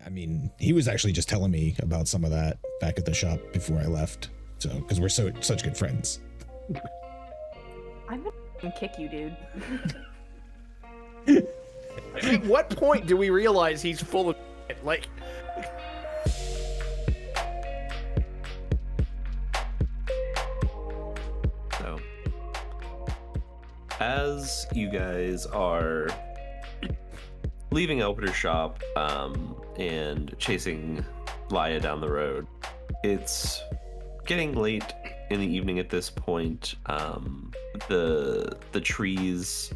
I mean, he was actually just telling me about some of that back at the shop before I left. So, because we're such good friends. I'm gonna kick you, dude. At what point do we realize he's full of shit? Like... So, as you guys are leaving Elpetor's shop and chasing Laia down the road, it's getting late in the evening at this point. The trees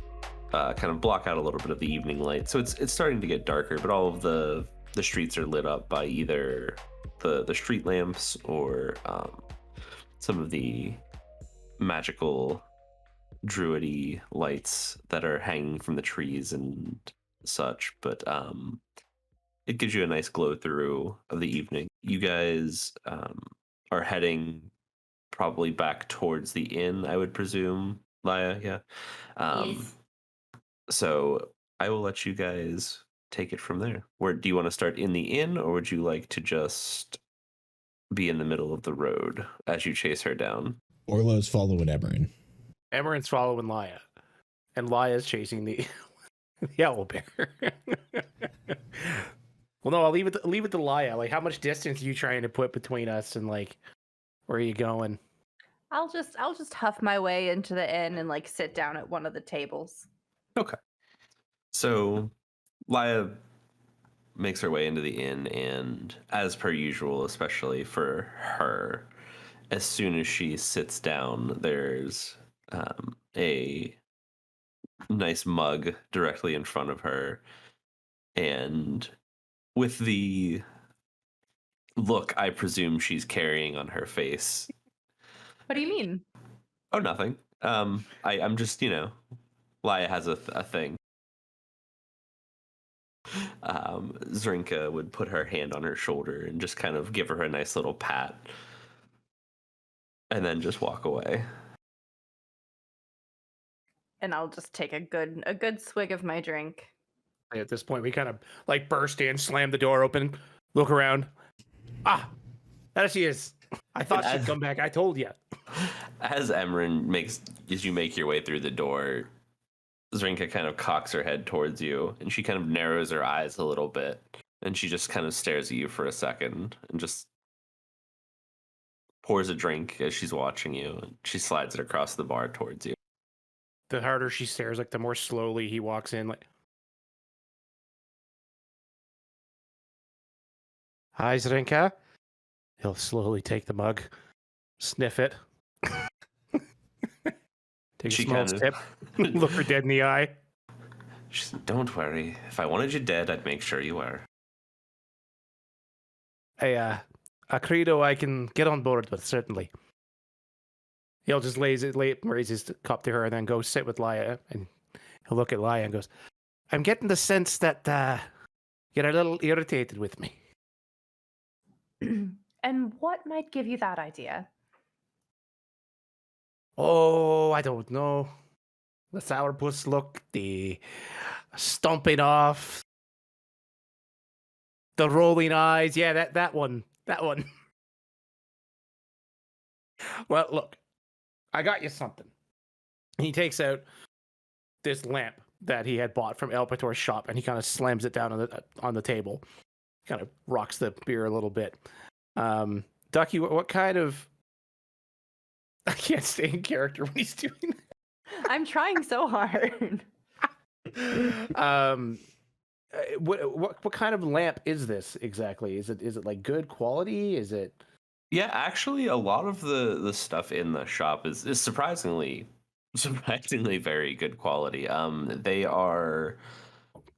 kind of block out a little bit of the evening light, so it's starting to get darker, but all of the streets are lit up by either the street lamps or some of the magical druidy lights that are hanging from the trees and such. But it gives you a nice glow through of the evening. You guys are heading probably back towards the inn, I would presume, Laia. Yeah. Yes. So I will let you guys take it from there. Where do you want to start, in the inn, or would you like to just be in the middle of the road as you chase her down? Orlo's following Emmerin. Emmerin's following Laia, and Laia's chasing the Owlbear. Well, no, I'll leave it to Laia. Like, how much distance are you trying to put between us, and like, where are you going? I'll just huff my way into the inn and like sit down at one of the tables. Okay. So Laia makes her way into the inn, and as per usual, especially for her, as soon as she sits down, there's a nice mug directly in front of her, and with the look I presume she's carrying on her face. What do you mean? Oh, nothing. I'm just, Laia has a thing. Zrinka would put her hand on her shoulder and just kind of give her a nice little pat, and then just walk away. And I'll just take a good swig of my drink. At this point, we kind of like burst in, slam the door open, look around. Ah, there she is. I thought she'd come back. I told you. As you make your way through the door, Zrinka kind of cocks her head towards you, and she kind of narrows her eyes a little bit, and she just kind of stares at you for a second, and just pours a drink as she's watching you, and she slides it across the bar towards you. The harder she stares, like the more slowly he walks in. Like, hi, Zrinka. He'll slowly take the mug, sniff it, take a small sip, look her dead in the eye. She said, "Don't worry. If I wanted you dead, I'd make sure you were." A credo I can get on board with, certainly. He'll just raise his cup to her and then go sit with Laia, and he'll look at Laia and goes, "I'm getting the sense that you're a little irritated with me." And what might give you that idea? Oh, I don't know. The sourpuss look, the stomping off, the rolling eyes. Yeah, that one. Well, look, I got you something. He takes out this lamp that he had bought from Elpetor's shop, and he kind of slams it down on the table. Kind of rocks the beer a little bit. Ducky, what kind of... I can't stay in character when he's doing that. I'm trying so hard. What kind of lamp is this exactly? Is it like good quality? Is it... Yeah, actually, a lot of the stuff in the shop is surprisingly very good quality. They are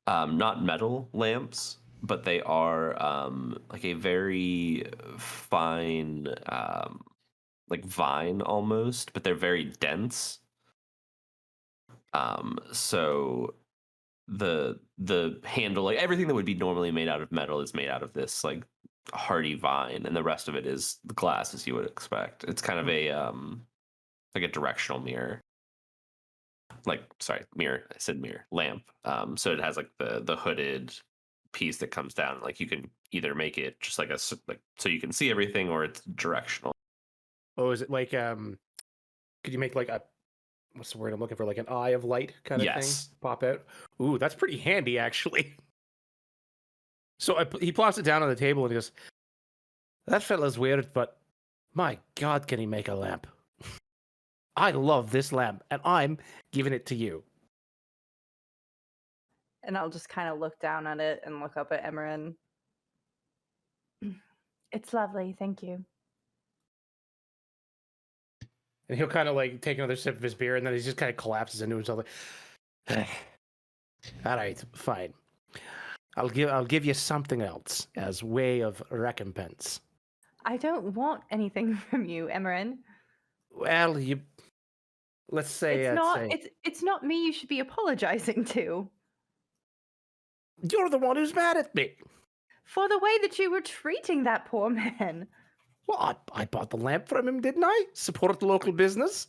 not metal lamps, but they are like a very fine like vine almost, but they're very dense. So the handle, like everything that would be normally made out of metal, is made out of this like hardy vine, and the rest of it is glass, as you would expect. It's kind of a like a directional mirror. Mirror. I said mirror. Lamp. So it has like the hooded piece that comes down. Like you can either make it just like so you can see everything, or it's directional. Oh, is it like could you make like a, what's the word I'm looking for, like an eye of light kind of thing pop out? Ooh, that's pretty handy actually. So he plops it down on the table and he goes, "That fella's weird, but my God, can he make a lamp? I love this lamp, and I'm giving it to you." And I'll just kind of look down at it and look up at Emmerin. It's lovely, thank you. And he'll kind of like take another sip of his beer, and then he just kind of collapses into himself. Like, all right, fine. I'll give you something else as way of recompense. I don't want anything from you, Emmerin. Well, let's say it's not me you should be apologizing to. You're the one who's mad at me. For the way that you were treating that poor man. Well, I bought the lamp from him, didn't I? Support the local business.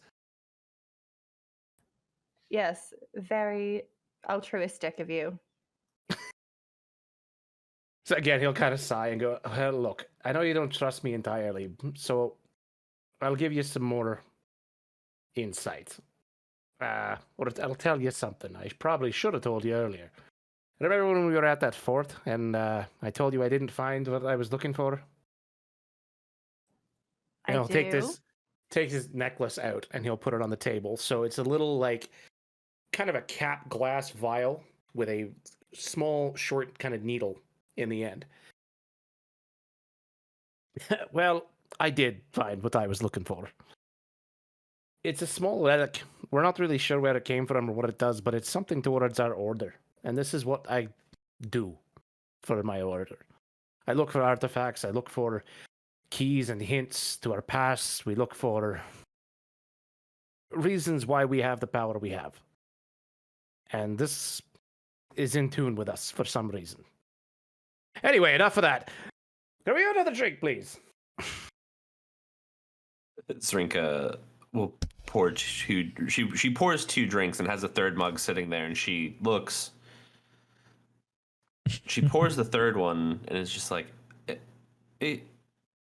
Yes, very altruistic of you. So again, he'll kind of sigh and go, "Well, look, I know you don't trust me entirely, so I'll give you some more insight. Or I'll tell you something I probably should have told you earlier. Remember when we were at that fort and I told you I didn't find what I was looking for?" And he'll take his necklace out and he'll put it on the table. So it's a little like kind of a cap glass vial with a small, short kind of needle in the end. Well, I did find what I was looking for. It's a small relic. We're not really sure where it came from or what it does, but it's something towards our order. And this is what I do for my order. I look for artifacts. I look for keys and hints to our past. We look for reasons why we have the power we have. And this is in tune with us for some reason. Anyway, enough of that. Can we have another drink, please? Zrinka will pour two. She pours 2 drinks and has a third mug sitting there, and she looks. She pours the third one, and it's just like,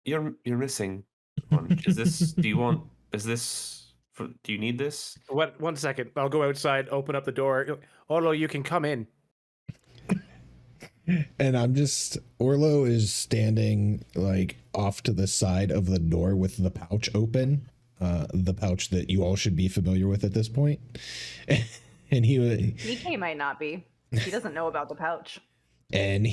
you're missing one. Is this? Do you want? Is this? Do you need this? What? 1 second. I'll go outside. Open up the door. Orlo, you can come in. And Orlo is standing like off to the side of the door with the pouch open, the pouch that you all should be familiar with at this point. And DK might not be. He doesn't know about the pouch. And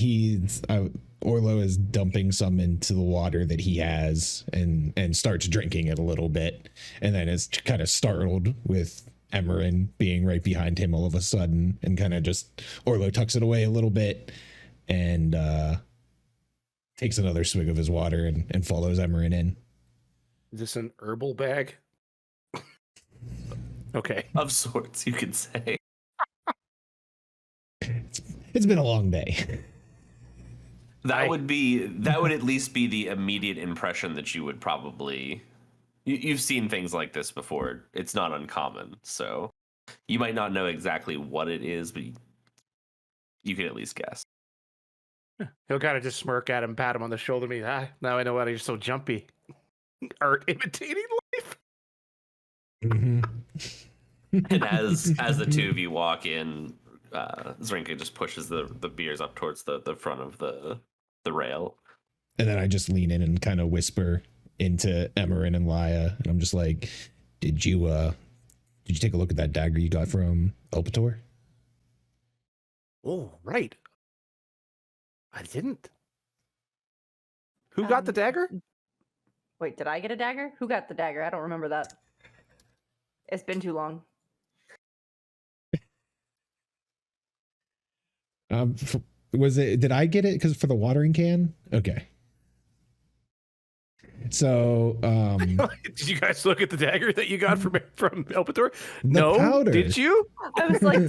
Orlo is dumping some into the water that he has and starts drinking it a little bit, and then is kind of startled with Emmerin being right behind him all of a sudden, and kind of just Orlo tucks it away a little bit and takes another swig of his water and follows Emmerin in. Is this an herbal bag? Okay. Of sorts, you could say. It's been a long day. That would at least be the immediate impression that you would probably. You've seen things like this before. It's not uncommon, so you might not know exactly what it is, but you can at least guess. He'll kind of just smirk at him, pat him on the shoulder. Now I know why you're so jumpy. Art imitating life. Mm-hmm. And as the two of you walk in, Zrinka just pushes the beers up towards the front of the rail. And then I just lean in and kind of whisper into Emmerin and Laya, and I'm just like, Did you take a look at that dagger you got from Elpetor? Oh, right. I didn't. Who got the dagger? Wait, did I get a dagger? Who got the dagger? I don't remember that. It's been too long. Did I get it because for the watering can? Okay. So, did you guys look at the dagger that you got from Elpetor? No, powder. Did you? I was like,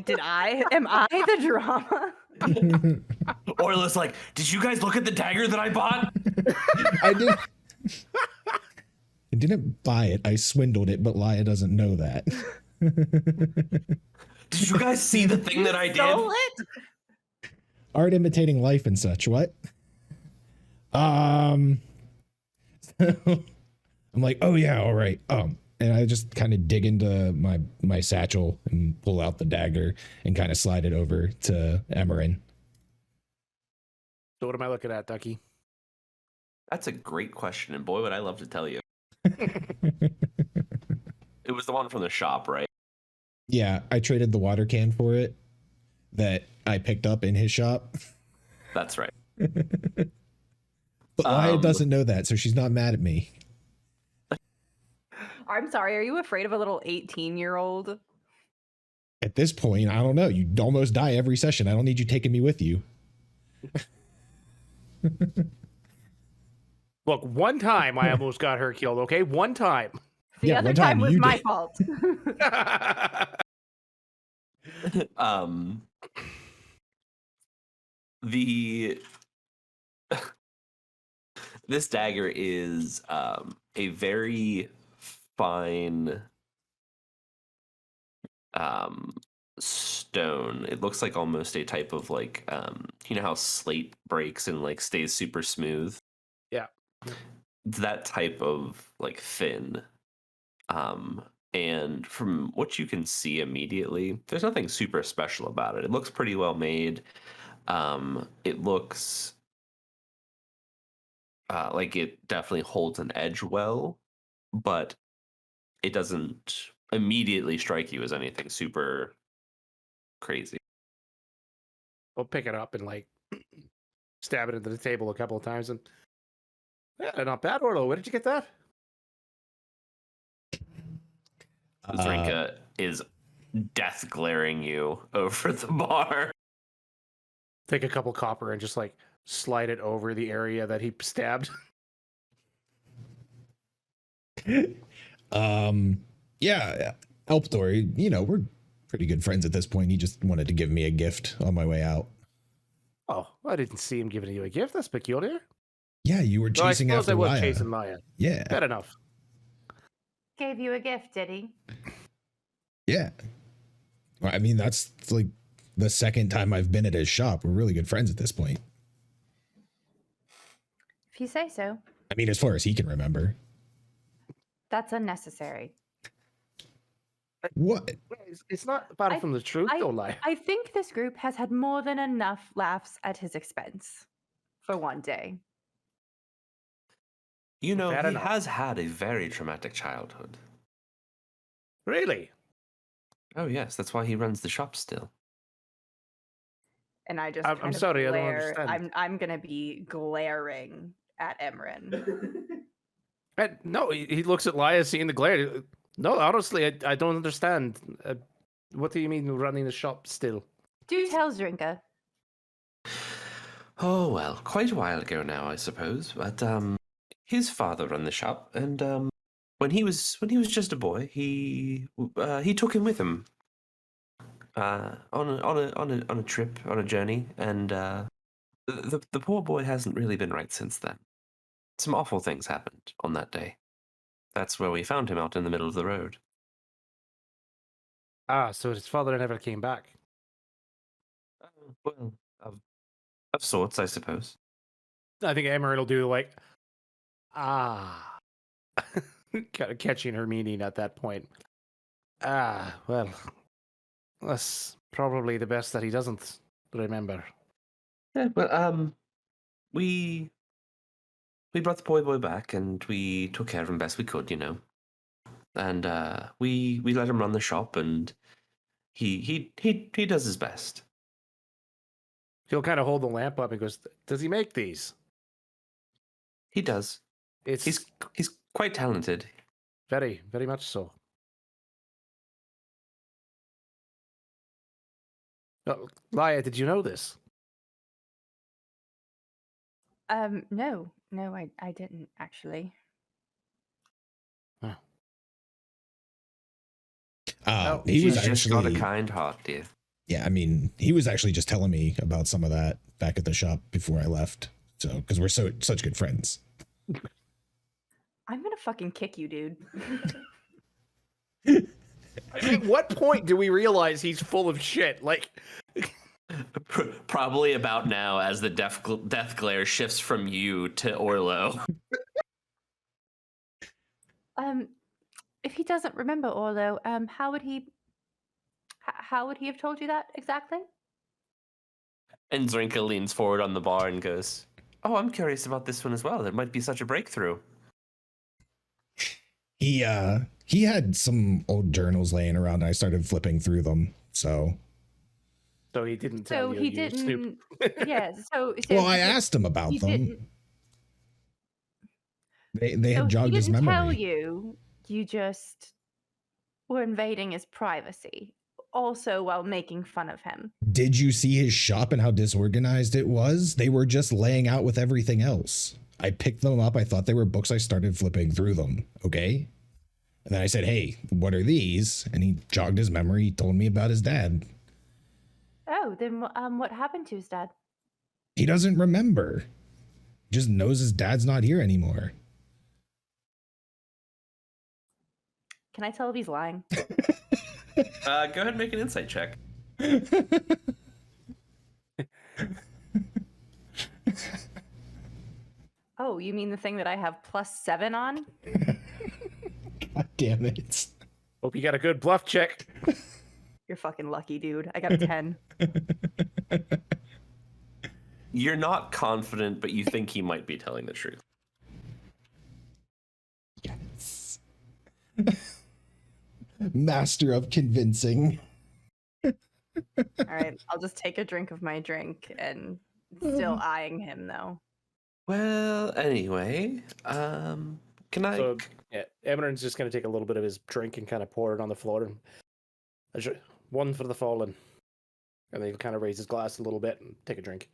did I? Am I the drama? Orla's like, did you guys look at the dagger that I bought? I didn't buy it. I swindled it, but Laya doesn't know that. Did you guys see the thing that I did? Stole it? art imitating life and such. What? So I'm like, oh yeah, all right. And I just kind of dig into my satchel and pull out the dagger and kind of slide it over to Emmerin. So what am I looking at, Ducky? That's a great question, and boy, would I love to tell you. It was the one from the shop, right? Yeah, I traded the water can for it that I picked up in his shop. That's right. But Laya doesn't know that, so she's not mad at me. I'm sorry. Are you afraid of a little 18-year-old? At this point, I don't know. You almost die every session. I don't need you taking me with you. Look, one time I almost got her killed, okay? One time. The Yeah, other one time time was you my did. fault. The this dagger is a very fine stone. It looks like almost a type of like you know how slate breaks and like stays super smooth. Yeah. That type of like thin. And from what you can see immediately, there's nothing super special about it. It looks pretty well made. It looks like it definitely holds an edge well, but it doesn't immediately strike you as anything super crazy. I'll pick it up and like stab it into the table a couple of times and yeah, not bad, Orlo. Where did you get that? Zrinka is death glaring you over the bar. Take a couple copper and just like slide it over the area that he stabbed. Yeah, Elpetor, you know, we're pretty good friends at this point. He just wanted to give me a gift on my way out. Oh, I didn't see him giving you a gift. That's peculiar. Yeah, you were chasing I after I was Laya. chasing Maya. Yeah. Fair enough. Gave you a gift, did he? Yeah. Well, I mean, that's like the second time I've been at his shop. We're really good friends at this point. If you say so. I mean, as far as he can remember. That's unnecessary. What? It's not far I- from the truth, don't lie. I think this group has had more than enough laughs at his expense for one day. You know, Fair he enough. has had a very traumatic childhood. Really? Oh yes, that's why he runs the shop still. And I just I'm kind of sorry, I don't glare. understand. I'm gonna be glaring at Emmerin. No, he looks at Laya seeing the glare. No, honestly, I don't understand. What do you mean running the shop still? Do tell Zrinka. Oh well, quite a while ago now, I suppose. But his father ran the shop, and when he was just a boy, he took him with him on a trip, on a journey, and the poor boy hasn't really been right since then. Some awful things happened on that day. That's where we found him, out in the middle of the road. Ah, so his father never came back. Well, of sorts, I suppose. I think Emmerin will do like, ah, kind of catching her meaning at that point. Ah, well, that's probably the best that he doesn't remember. Yeah, well, we brought the poor boy back, and we took care of him best we could, you know. And we let him run the shop, and he does his best. He'll kind of hold the lamp up and goes, "Does he make these?" He does. It's He's quite talented. very, very much so. Laya, did you know this? No, I didn't actually. No, He was She's just got a actually, kind heart, dear. yeah, I mean, he was actually just telling me about some of that back at the shop before I left. So, because we're such good friends. I'm gonna fucking kick you, dude. At what point do we realize he's full of shit? Like, Probably about now, as the death glare shifts from you to Orlo. If he doesn't remember Orlo, how would he have told you that exactly? And Zrinka leans forward on the bar and goes, "Oh, I'm curious about this one as well. There might be such a breakthrough." He had some old journals laying around and I started flipping through them. So he didn't tell So you. he you snoop. didn't. Yeah. So well, he I did- asked him about he them. didn't. They So had he jogged his didn't tell memory. you. You just were invading his privacy, also while making fun of him. Did you see his shop and how disorganized it was? They were just laying out with everything else. I picked them up. I thought they were books. I started flipping through them. Okay. And then I said, "Hey, what are these?" And he jogged his memory. He told me about his dad. Oh, then what happened to his dad? He doesn't remember. Just knows his dad's not here anymore. Can I tell if he's lying? Go ahead and make an insight check. Oh, you mean the thing that I have +7 on? God damn it. Hope you got a good bluff check. You're fucking lucky, dude. I got a 10. You're not confident, but you think he might be telling the truth. Yes. Master of convincing. All right, I'll just take a drink of my drink and still eyeing him though. Well, anyway, can I? So, yeah, Emmerin's just going to take a little bit of his drink and kind of pour it on the floor. One for the fallen. And then he'll kind of raise his glass a little bit and take a drink.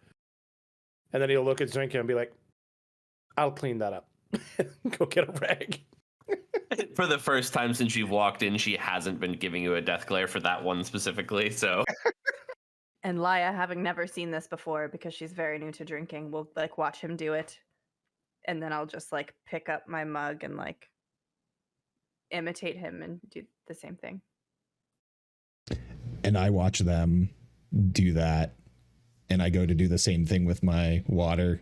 And then he'll look at Zrinka and be like, "I'll clean that up." Go get a rag. For the first time since you've walked in, she hasn't been giving you a death glare for that one specifically, so. And Laya, having never seen this before because she's very new to drinking, will like watch him do it. And then I'll just like pick up my mug and like imitate him and do the same thing. And I watch them do that. And I go to do the same thing with my water,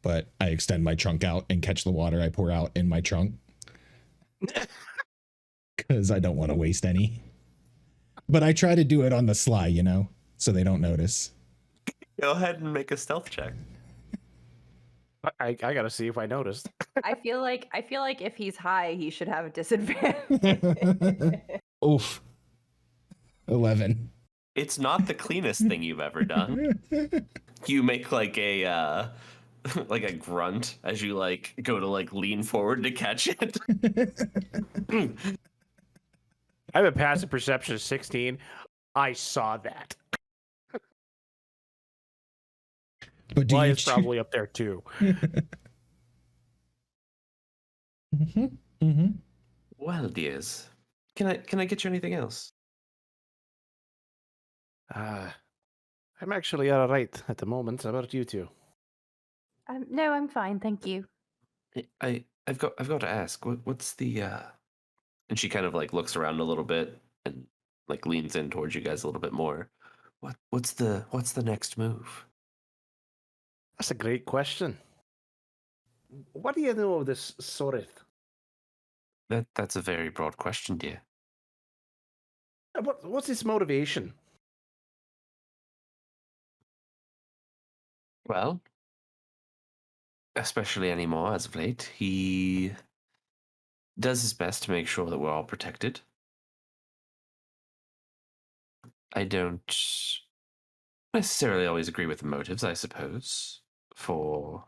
but I extend my trunk out and catch the water I pour out in my trunk. Because I don't want to waste any. But I try to do it on the sly, you know, so they don't notice. Go ahead and make a stealth check. I gotta see if I noticed. I feel like if he's high, he should have a disadvantage. Oof. 11. It's not the cleanest thing you've ever done. You make like a like a grunt as you like go to like lean forward to catch it. I have a passive perception of 16. I saw that. But do Why you is probably up there too. Well, dears, can I get you anything else? I'm actually all right at the moment. How about you two? No, I'm fine, thank you. I've got to ask. What's the And she kind of like looks around a little bit and like leans in towards you guys a little bit more. What's the next move? That's a great question. What do you know of this Sorith? That's a very broad question, dear. What's his motivation? Well, especially anymore as of late, he does his best to make sure that we're all protected. I don't necessarily always agree with the motives, I suppose, for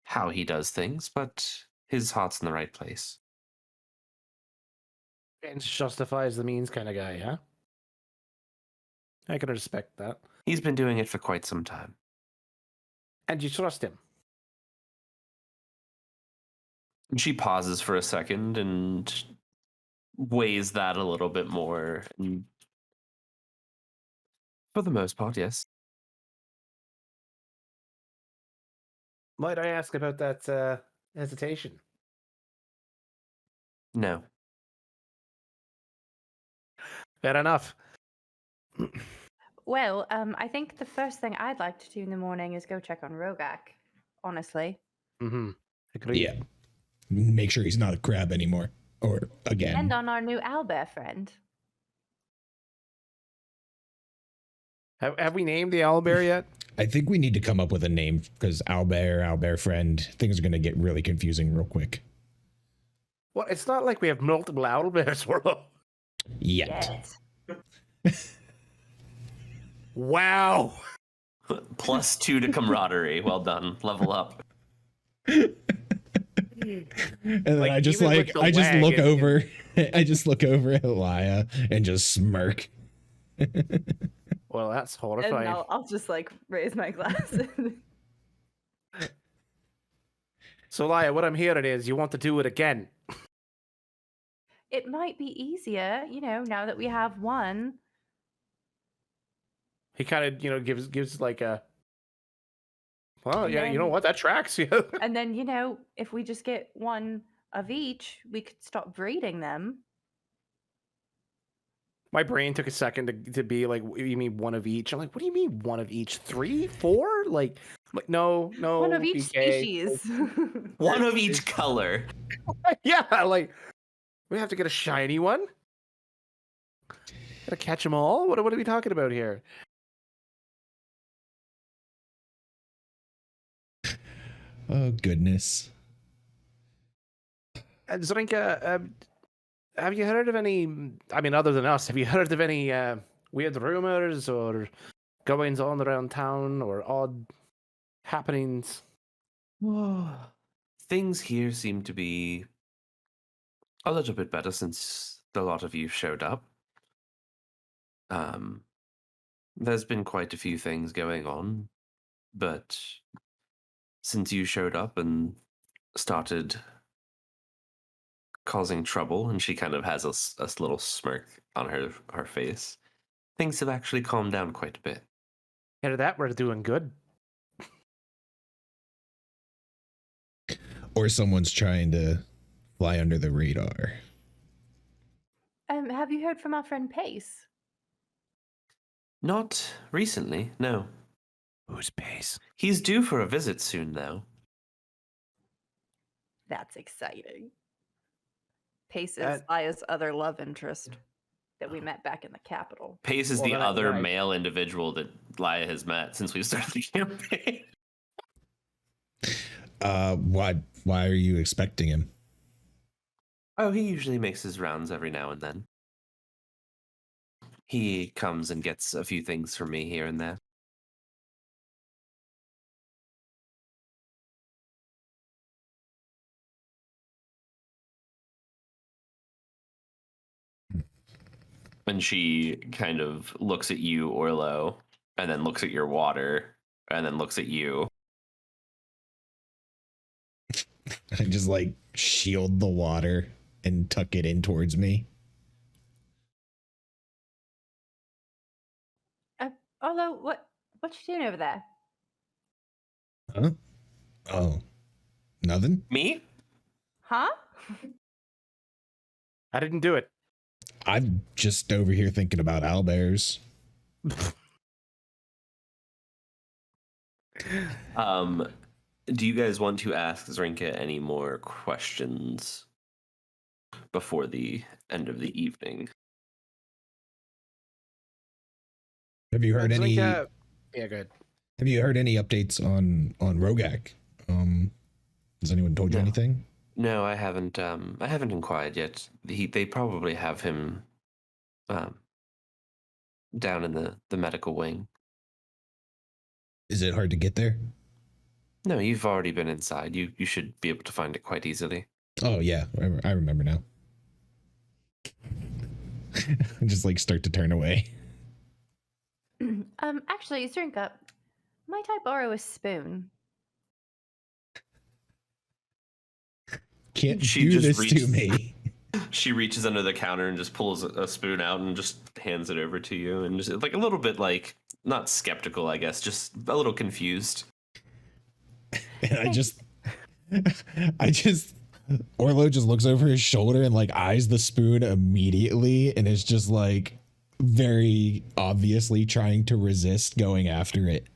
how he does things, but his heart's in the right place. Ends justifies the means kind of guy, huh? I can respect that. He's been doing it for quite some time. And you trust him? And she pauses for a second and weighs that a little bit more. And for the most part, yes. Might I ask about that hesitation? No. Fair enough. Well, I think the first thing I'd like to do in the morning is go check on Rogak, honestly. Mm-hmm. Agreed. Yeah. Make sure he's not a crab anymore. Or again. And on our new owlbear friend. Have we named the owlbear yet? I think we need to come up with a name because owlbear friend, things are going to get really confusing real quick. Well, it's not like we have multiple owlbears, Orlo. Yet. Yes. Wow. +2 to camaraderie. Well done. Level up. And then Like, I just even with the look wagon- over I just look over at Elia and just smirk. Well, that's And horrifying. I'll just like raise my glass. So, Laia, what I'm hearing is you want to do it again. It might be easier, now that we have one. He kind of, gives like a. Well, And yeah, you know then- what? That tracks you. And then, if we just get one of each, we could stop breeding them. My brain took a second to be like, you mean one of each? I'm like, what do you mean one of each? 3, 4? Like no. One of each BK. species. One of each color. Yeah, like we have to get a shiny one. Gotta catch them all. What are we talking about here? Oh goodness. Zrinka, have you heard of any? I mean, other than us, have you heard of any weird rumors or goings on around town or odd happenings? Things here seem to be a little bit better since a lot of you showed up. There's been quite a few things going on, but since you showed up and started causing trouble, and she kind of has a little smirk on her face, things have actually calmed down quite a bit. Hear that? We're doing good. Or someone's trying to fly under the radar. Have you heard from our friend Pace? Not recently, no. Who's Pace? He's due for a visit soon, though. That's exciting. Pace Uh, is Aya's other love interest that we met back in the capital. Pace is Well, the then other right. male individual that Laia has met since we started the campaign. Why are you expecting him? Oh, he usually makes his rounds every now and then. He comes and gets a few things from me here and there. And she kind of looks at you, Orlo, and then looks at your water, and then looks at you. I just like shield the water and tuck it in towards me. Although, what you doing over there? Huh? Oh, nothing? Me? Huh? I didn't do it. I'm just over here thinking about owlbears. Do you guys want to ask Zrinka any more questions before the end of the evening? Have you heard any? Zrinka- Yeah, good. Have you heard any updates on Rogak? Has anyone told you No. anything? No, I haven't. I haven't inquired yet. They probably have him down in the medical wing. Is it hard to get there? No, you've already been inside. You should be able to find it quite easily. Oh yeah, I remember now. I just like start to turn away. Actually, Zrinka, might I borrow a spoon? Can't She do just this to reaches- me. She reaches under the counter and just pulls a spoon out and just hands it over to you, and just like a little bit like not skeptical, I guess, just a little confused. And I just Orlo just looks over his shoulder and like eyes the spoon immediately and it's just like, very obviously trying to resist going after it.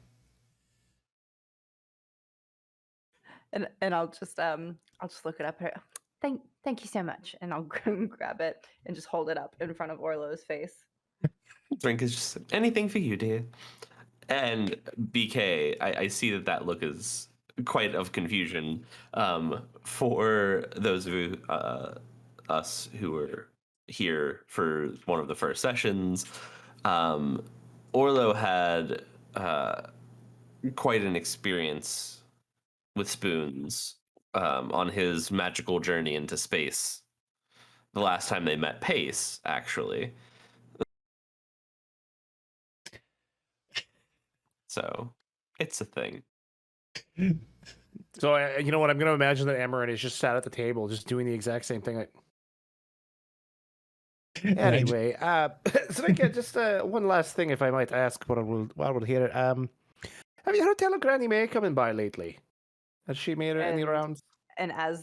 And I'll just look it up. Thank you so much, and I'll grab it and just hold it up in front of Orlo's face. Zrinka's just anything for you, dear. And BK, I see that look is quite of confusion. For those of you, us who were here for one of the first sessions, Orlo had quite an experience with spoons on his magical journey into space. The last time they met Pace, actually. So it's a thing. So you know what? I'm going to imagine that Emmerin is just sat at the table, just doing the exact same thing. Anyway, Zrinka, just one last thing, if I might ask, while we're here. Have you heard tell of Granny May coming by lately? Has she made any rounds? And as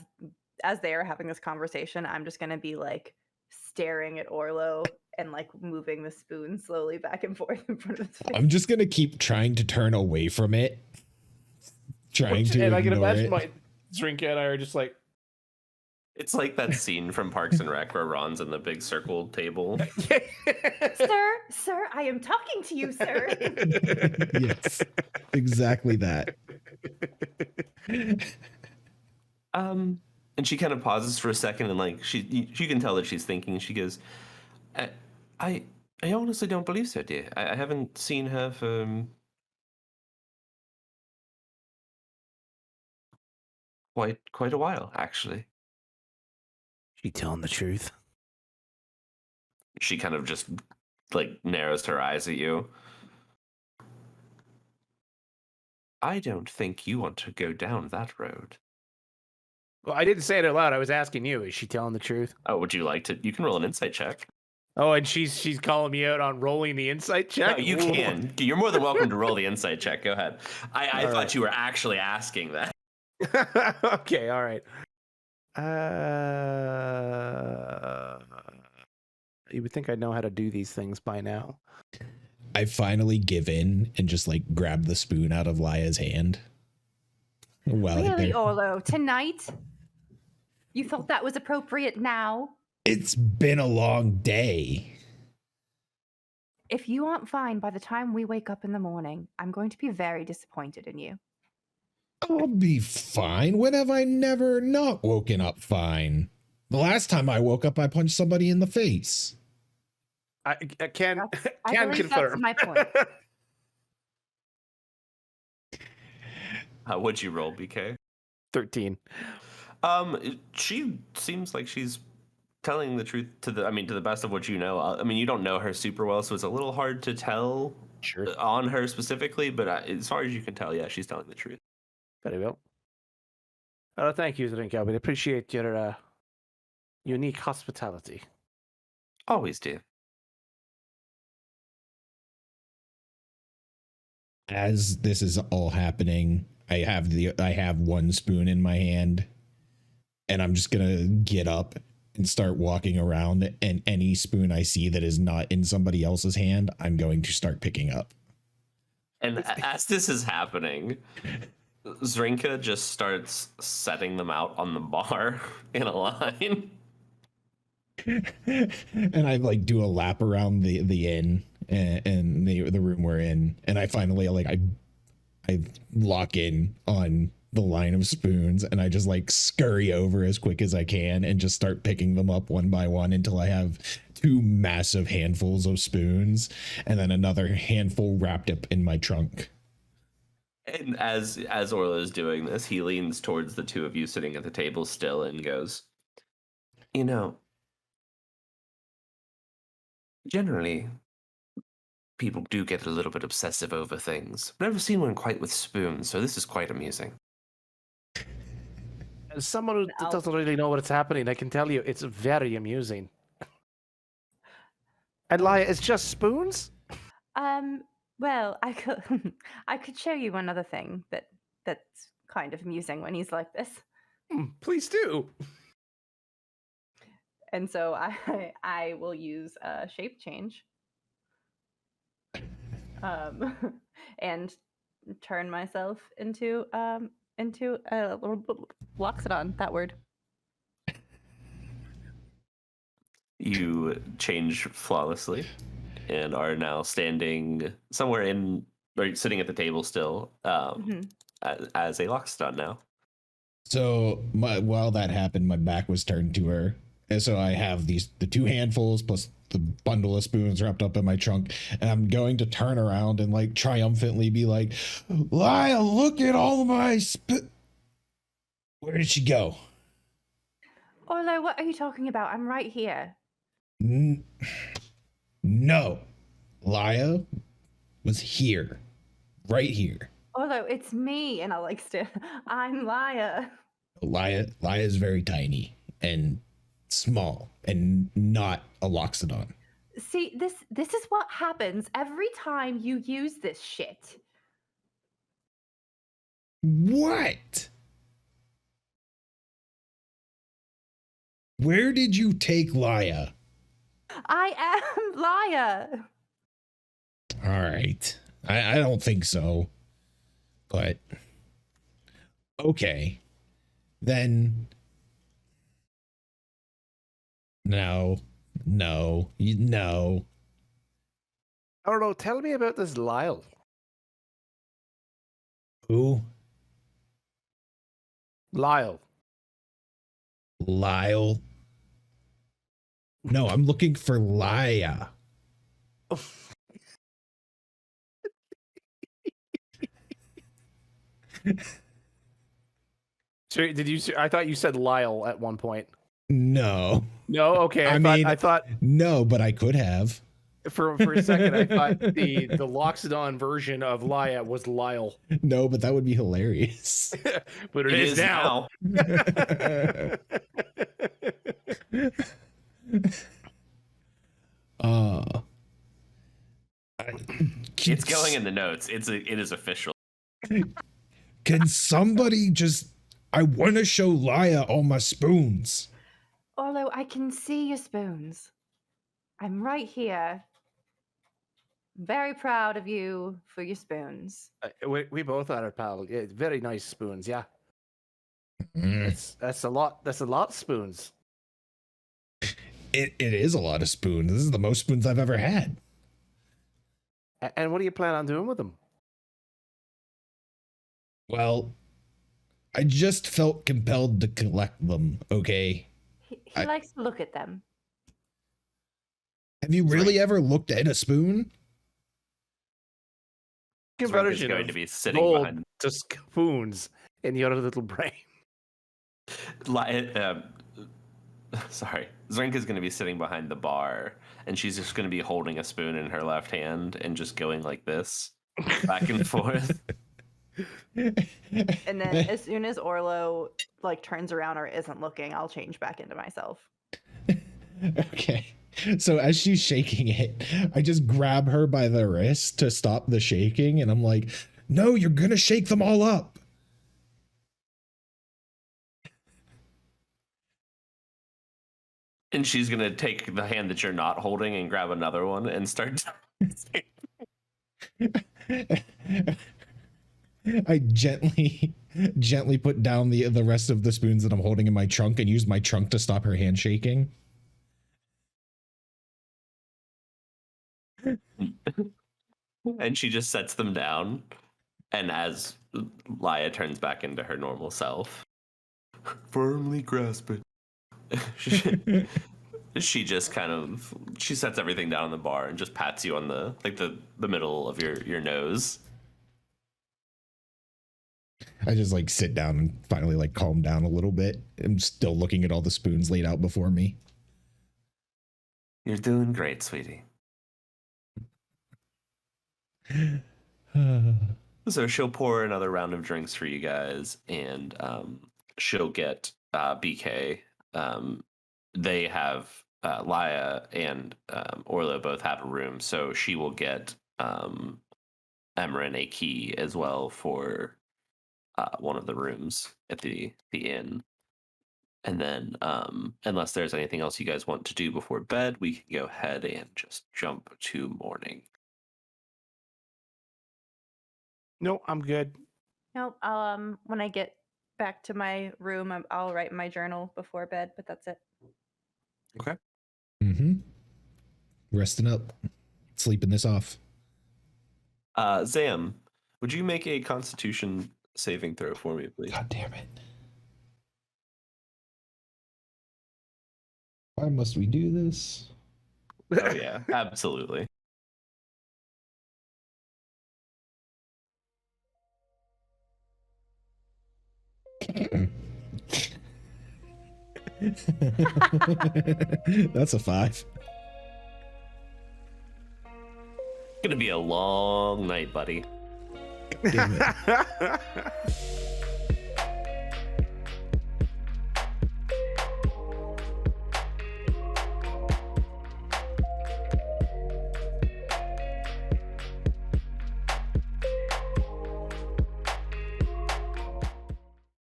they are having this conversation, I'm just gonna be like staring at Orlo and like moving the spoon slowly back and forth in front of his face. I'm just gonna keep trying to turn away from it, trying to. And I can ignore imagine it. my Zrinka and I are just like. It's like that scene from Parks and Rec where Ron's in the big circle table. Sir, I am talking to you, sir. Yes, exactly that. And she kind of pauses for a second, and like you can tell that she's thinking. She goes, I honestly don't believe so, dear. I haven't seen her for quite a while, actually. She telling the truth? She kind of just like narrows her eyes at you. I don't think you want to go down that road. Well, I didn't say it out loud. I was asking you. Is she telling the truth? Oh, would you like to? You can roll an insight check. Oh, and she's calling me out on rolling the insight check? No, you can. You're more than welcome to roll the insight check. Go ahead. I thought right. You were actually asking that. Okay, all right. You would think I'd know how to do these things by now. I finally give in and just like grab the spoon out of Laya's hand. Really, Orlo? Tonight? You thought that was appropriate now? It's been a long day. If you aren't fine by the time we wake up in the morning, I'm going to be very disappointed in you. I'll be fine. When have I never not woken up fine? The last time I woke up, I punched somebody in the face. I can confirm. That's my point. What'd you roll, BK? 13. She seems like she's telling the truth to the best of what you know. You don't know her super well, so it's a little hard to tell on her specifically, but as far as you can tell, yeah, she's telling the truth. Very well. Thank you, Zrinka. We appreciate your unique hospitality. Always do. As this is all happening, I have one spoon in my hand, and I'm just gonna get up and start walking around, and any spoon I see that is not in somebody else's hand, I'm going to start picking up. And as this is happening, Zrinka just starts setting them out on the bar in a line. And I like do a lap around the inn and the room we're in, and I finally I lock in on the line of spoons, and I just like scurry over as quick as I can and just start picking them up one by one until I have 2 massive handfuls of spoons and then another handful wrapped up in my trunk. And as Orlo is doing this, he leans towards the two of you sitting at the table still and goes, generally, people do get a little bit obsessive over things. I've never seen one quite with spoons, so this is quite amusing. As someone who doesn't really know what's happening, I can tell you it's very amusing. And Laya, it's just spoons? Well, I could show you another thing that's kind of amusing when he's like this. Please do. And so I will use shape change and turn myself into a Loxodon. That word. You change flawlessly and are now standing somewhere in, or sitting at the table still, as a Loxodon now. So while that happened, my back was turned to her. And so I have the 2 handfuls plus the bundle of spoons wrapped up in my trunk. And I'm going to turn around and like triumphantly be like, Lyle, look at all of my Where did she go? Orlo, what are you talking about? I'm right here. No. Laya was here. Right here. Orlo, it's me. And I'll like I'm Laya. Laya is very tiny and small and not a Loxodon. See, this is what happens every time you use this shit. What? Where did you take Laya? I am Laya. All right. I don't think so. But okay. Then no. Orlo, tell me about this Lyle. Who? Lyle. Lyle? No, I'm looking for Laya. So did you? I thought you said Lyle at one point. No. No, okay. I thought no, but I could have. For a second I thought the Loxodon version of Laya was Lyle. No, but that would be hilarious. But it is now. It's going in the notes. It is official. Can somebody just? I want to show Laya all my spoons. Orlo, I can see your spoons. I'm right here. Very proud of you for your spoons. We both are, pal. Yeah, very nice spoons. Yeah, Mm. that's a lot. That's a lot of spoons. It is a lot of spoons. This is the most spoons I've ever had. And what do you plan on doing with them? Well, I just felt compelled to collect them. Okay. He likes to look at them. Have you really ever looked at a spoon? Zrinka's going to be sitting behind to spoons in your little brain. Sorry, Zrinka's going to be sitting behind the bar, and she's just going to be holding a spoon in her left hand and just going like this, back and forth. And then as soon as Orlo like turns around or isn't looking, I'll change back into myself. Okay. So as she's shaking it, I just grab her by the wrist to stop the shaking, and I'm like, no, you're gonna shake them all up. And she's gonna take the hand that you're not holding and grab another one and start. I gently put down the rest of the spoons that I'm holding in my trunk and use my trunk to stop her hand shaking. And she just sets them down. And as Laya turns back into her normal self, firmly grasp it. She just kind of sets everything down on the bar and just pats you on the middle of your nose. I just like sit down and finally like calm down a little bit. I'm still looking at all the spoons laid out before me. You're doing great, sweetie. So she'll pour another round of drinks for you guys, and she'll get BK. They have Laya and Orlo both have a room, so she will get Emmerin a key as well for one of the rooms at the inn. And then, unless there's anything else you guys want to do before bed, we can go ahead and just jump to morning. No, I'm good. Nope. I'll when I get back to my room, I'll write in my journal before bed. But that's it. Okay. Resting up, sleeping this off. Zam, would you make a Constitution saving throw for me, please? God damn it. Why must we do this? Oh yeah, absolutely. That's a 5. Gonna be a long night, buddy. Damn it.